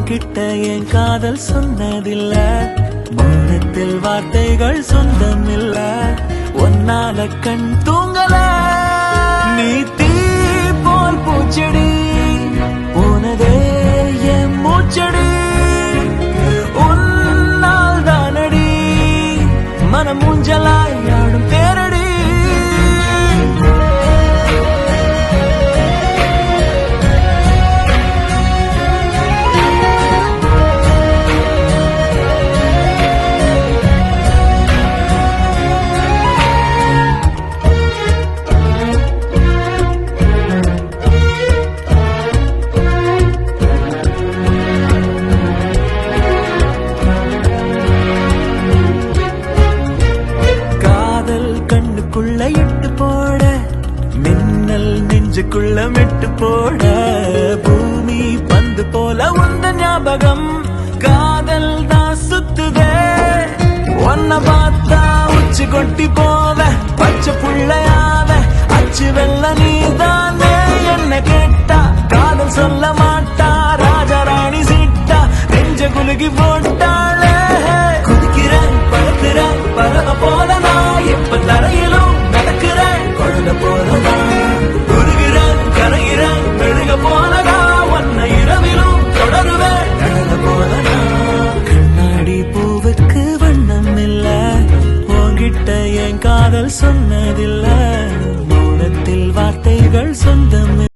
உன்கிட்ட என் காதல் சொன்னதில்ல, மௌனத்தில் வார்த்தைகள் சொந்தம் இல்ல, ஒன்னால கண் தூங்கல. நீ தீ போல் பூச்செடி, போனதே என் மூச்சடி, உன்னால் தானடி மனம் ஊஞ்சலாய் ஆடும் தேரடி. இட்டு போட மின்னல் நெஞ்சுக்குள்ள மெட்டு போட, பூமி பந்து போல உந்த ஞாபகம் காதல் தான் சுத்துதே. ஒன்ன பார்த்தா உச்சி கொட்டி போவ, பச்சை புள்ளையாவ அச்சு வெள்ள நீதானே. என்ன கேட்டா காதல் சொல்ல மாட்டா, ராஜாராணி சீட்டா நெஞ்ச குலுகி போட்டாளே. குதிக்கிறேன் பறக்கிறேன் பறவ போல நான், எப்ப தரையிலும் நடக்கிறேன் கொழுத போலதா. உருகிறேன் கரைகிறேன் மெழுக போலதா, ஒன்ன இரவிலும் தொடருவேன் நடந்த போலதா. கண்ணாடி பூவுக்கு வண்ணம் இல்ல, உன்கிட்ட என் காதல் சொன்னதில்ல, மௌனத்தில் வார்த்தைகள் சொந்தம்.